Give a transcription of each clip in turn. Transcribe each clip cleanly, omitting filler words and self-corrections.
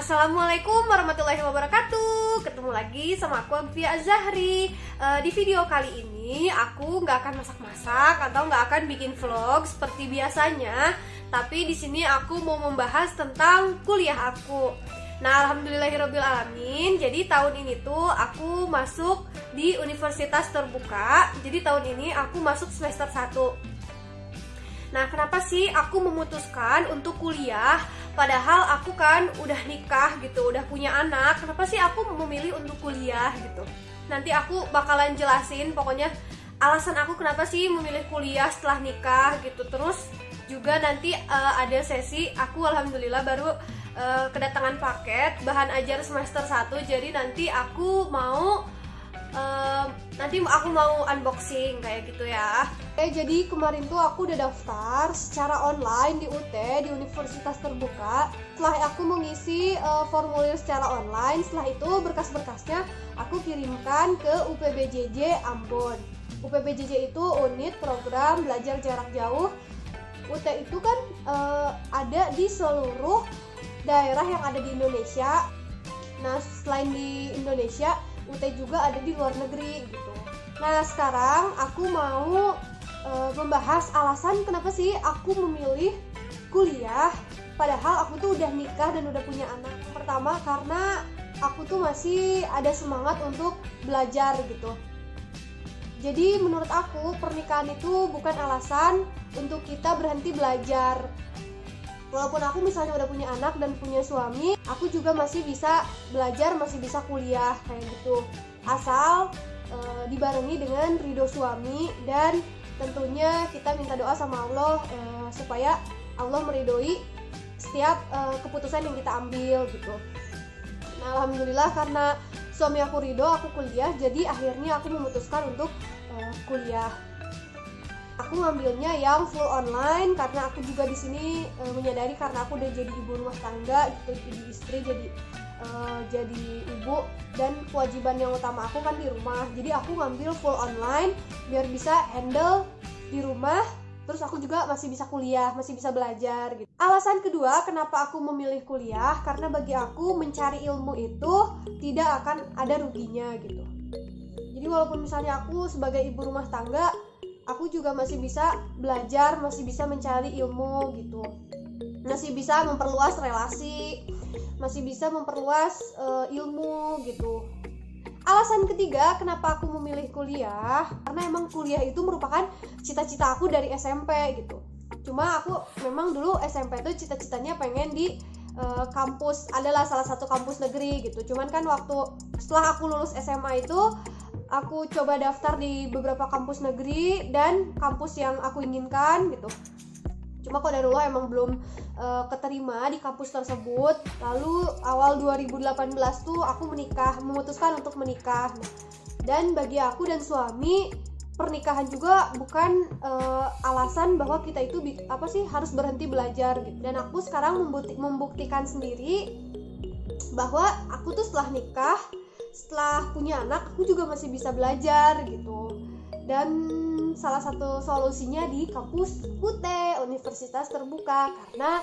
Assalamualaikum warahmatullahi wabarakatuh. Ketemu lagi sama aku Agvia Azahri. Di video kali ini aku nggak akan masak-masak atau nggak akan bikin vlog seperti biasanya. Tapi di sini aku mau membahas tentang kuliah aku. Nah, alhamdulillahirobbilalamin. Jadi tahun ini tuh aku masuk di universitas terbuka. Jadi tahun ini aku masuk semester 1. Nah, kenapa sih aku memutuskan untuk kuliah? Padahal aku kan udah nikah gitu, udah punya anak. Kenapa sih aku memilih untuk kuliah gitu? Nanti aku bakalan jelasin pokoknya alasan aku kenapa sih memilih kuliah setelah nikah gitu. Terus juga nanti ada sesi aku alhamdulillah baru kedatangan paket bahan ajar semester 1. Jadi nanti aku mau unboxing kayak gitu ya. Jadi kemarin tuh aku udah daftar secara online di UT, di Universitas Terbuka. Setelah aku mengisi formulir secara online, setelah itu berkas-berkasnya aku kirimkan ke UPBJJ Ambon. UPBJJ itu unit program belajar jarak jauh. UT itu kan ada di seluruh daerah yang ada di Indonesia. Nah, selain di Indonesia, UT juga ada di luar negeri gitu. Nah, sekarang aku mau membahas alasan kenapa sih aku memilih kuliah padahal aku tuh udah nikah dan udah punya anak. Pertama, karena aku tuh masih ada semangat untuk belajar gitu. Jadi menurut aku pernikahan itu bukan alasan untuk kita berhenti belajar. Walaupun aku misalnya udah punya anak dan punya suami, aku juga masih bisa belajar, masih bisa kuliah kayak gitu. Asal dibarengi dengan ridho suami dan tentunya kita minta doa sama Allah supaya Allah meridhoi setiap keputusan yang kita ambil gitu. Nah, alhamdulillah karena suami aku ridho, aku kuliah, jadi akhirnya aku memutuskan untuk kuliah. Aku ngambilnya yang full online karena aku juga di sini menyadari karena aku udah jadi ibu rumah tangga gitu, jadi istri, jadi ibu, dan kewajiban yang utama aku kan di rumah. Jadi aku ngambil full online biar bisa handle di rumah, terus aku juga masih bisa kuliah, masih bisa belajar gitu. Alasan kedua kenapa aku memilih kuliah, karena bagi aku mencari ilmu itu tidak akan ada ruginya gitu. Jadi walaupun misalnya aku sebagai ibu rumah tangga, aku juga masih bisa belajar, masih bisa mencari ilmu gitu, masih bisa memperluas relasi, masih bisa memperluas ilmu gitu. Alasan ketiga kenapa aku memilih kuliah, karena emang kuliah itu merupakan cita-cita aku dari SMP gitu. Cuma aku memang dulu SMP tuh cita-citanya pengen di kampus, adalah salah satu kampus negeri gitu. Cuman kan setelah aku lulus SMA itu aku coba daftar di beberapa kampus negeri dan kampus yang aku inginkan gitu. Cuma qadarullah emang belum keterima di kampus tersebut. Lalu awal 2018 tuh aku memutuskan untuk menikah. Dan bagi aku dan suami, pernikahan juga bukan alasan bahwa kita itu harus berhenti belajar gitu. Dan aku sekarang membuktikan sendiri bahwa aku tuh setelah nikah, setelah punya anak, aku juga masih bisa belajar gitu. Dan salah satu solusinya di kampus UT, Universitas Terbuka, karena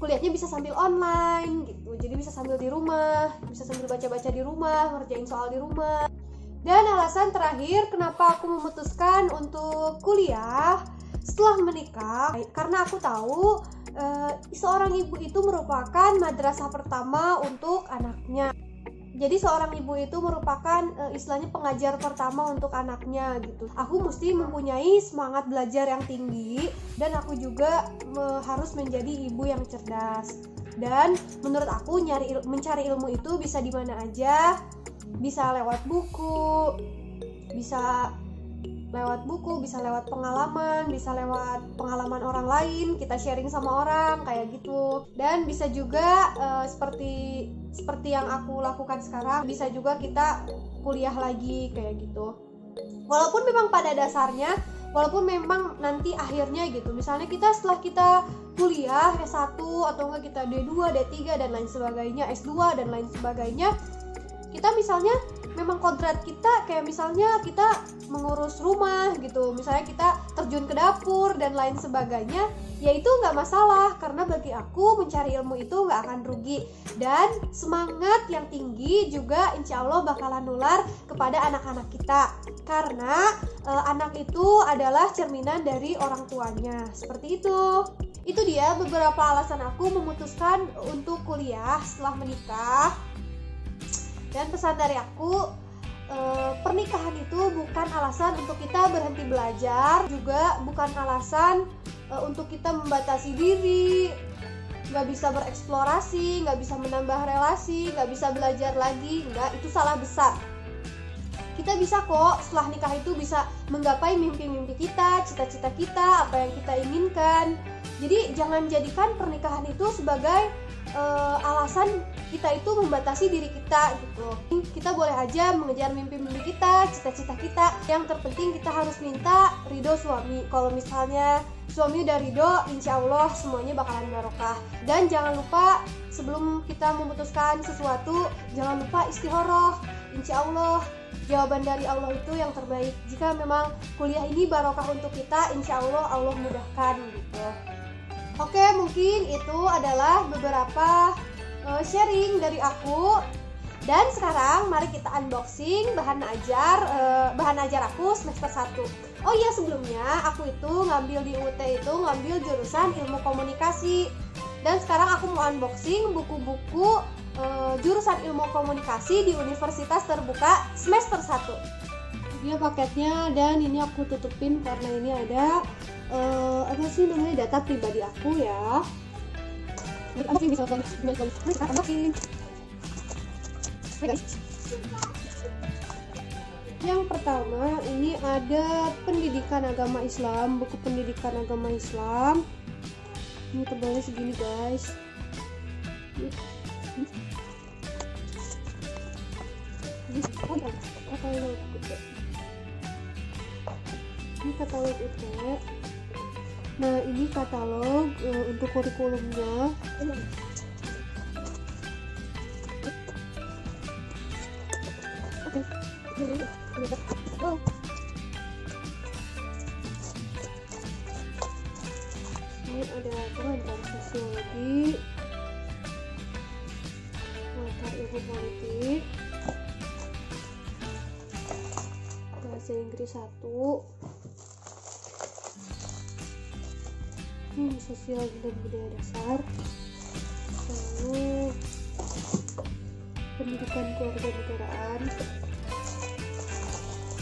kuliahnya bisa sambil online gitu. Jadi bisa sambil di rumah, bisa sambil baca-baca di rumah, ngerjain soal di rumah. Dan alasan terakhir kenapa aku memutuskan untuk kuliah setelah menikah, karena aku tahu seorang ibu itu merupakan madrasah pertama untuk anaknya. Jadi seorang ibu itu merupakan istilahnya pengajar pertama untuk anaknya gitu. Aku mesti mempunyai semangat belajar yang tinggi, dan aku juga harus menjadi ibu yang cerdas. Dan menurut aku mencari ilmu itu bisa di mana aja. Bisa lewat buku, bisa lewat pengalaman, bisa lewat pengalaman orang lain, kita sharing sama orang kayak gitu. Dan bisa juga seperti yang aku lakukan sekarang, bisa juga kita kuliah lagi kayak gitu. Walaupun memang pada dasarnya, walaupun memang nanti akhirnya gitu, misalnya setelah kita kuliah S1 atau enggak kita D2, D3 dan lain sebagainya, S2 dan lain sebagainya, Kita misalnya memang kodrat kita kayak misalnya kita mengurus rumah gitu, misalnya kita terjun ke dapur dan lain sebagainya, ya itu nggak masalah, karena bagi aku mencari ilmu itu nggak akan rugi, dan semangat yang tinggi juga insya Allah bakalan nular kepada anak-anak kita, karena anak itu adalah cerminan dari orang tuanya, seperti itu. Itu dia beberapa alasan aku memutuskan untuk kuliah setelah menikah. Dan pesan dari aku, pernikahan itu bukan alasan untuk kita berhenti belajar, juga bukan alasan untuk kita membatasi diri, nggak bisa bereksplorasi, nggak bisa menambah relasi, nggak bisa belajar lagi. Nggak, itu salah besar. Kita bisa kok setelah nikah itu bisa menggapai mimpi-mimpi kita, cita-cita kita, apa yang kita inginkan. Jadi jangan jadikan pernikahan itu sebagai alasan kita itu membatasi diri kita gitu. Kita boleh aja mengejar mimpi-mimpi kita, cita-cita kita. Yang terpenting kita harus minta ridho suami. Kalau misalnya suami udah ridho, insya Allah semuanya bakalan barokah. Dan jangan lupa sebelum kita memutuskan sesuatu, jangan lupa istikharah. Insya Allah jawaban dari Allah itu yang terbaik. Jika memang kuliah ini barokah untuk kita, insya Allah Allah mudahkan gitu. Oke, mungkin itu adalah beberapa sharing dari aku. Dan sekarang mari kita unboxing bahan ajar aku semester 1. Oh iya, sebelumnya aku itu ngambil di UT itu ngambil jurusan ilmu komunikasi. Dan sekarang aku mau unboxing buku-buku jurusan ilmu komunikasi di Universitas Terbuka semester 1. Ini paketnya, dan ini aku tutupin karena ini ada apa sih namanya, data pribadi aku ya. Yang pertama ini ada pendidikan agama Islam, buku pendidikan agama Islam. Ini tebalnya segini guys. Ini katalog UT. Nah, ini katalog untuk kurikulumnya. Ini ada pengantar sosiologi, pengantar ilmu politik, bahasa Inggris 1, ini sosial dan budaya dasar, lalu pendidikan kewarganegaraan,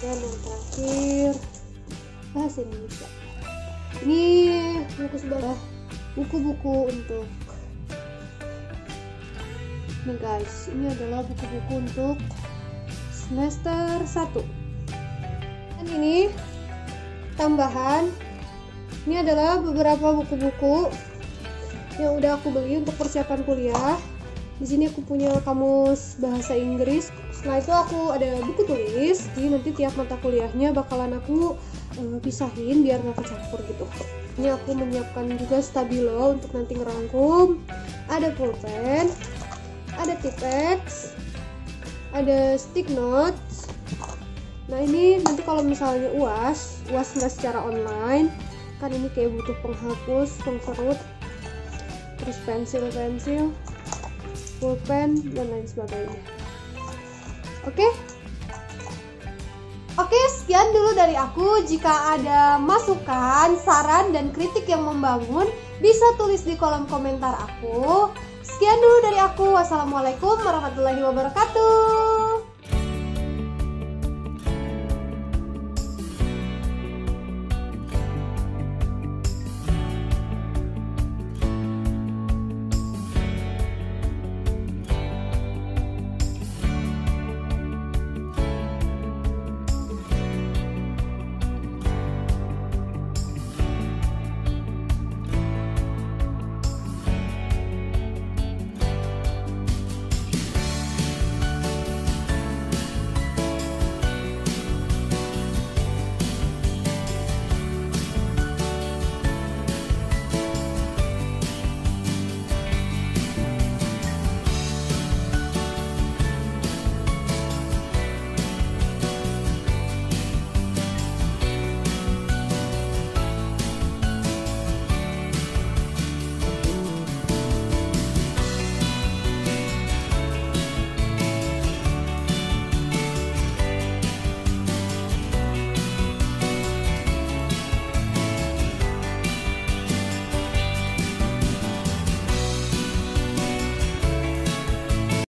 dan yang terakhir bahasa Indonesia. Ini buku sebelah buku-buku untuk nih guys, ini adalah buku-buku untuk semester 1. Dan ini tambahan, ini adalah beberapa buku-buku yang udah aku beli untuk persiapan kuliah. Di sini aku punya kamus bahasa Inggris. Setelah itu aku ada buku tulis. Jadi nanti tiap mata kuliahnya bakalan aku pisahin biar nggak kecampur gitu. Ini aku menyiapkan juga stabilo untuk nanti ngerangkum. Ada pulpen, ada tipex, ada stick notes. Nah ini nanti kalau misalnya UAS nggak secara online, kan ini kayak butuh penghapus, pengserut, terus pensil, pulpen, dan lain sebagainya. Oke, sekian dulu dari aku. Jika ada masukan, saran, dan kritik yang membangun, bisa tulis di kolom komentar aku. Sekian dulu dari aku. Wassalamualaikum warahmatullahi wabarakatuh.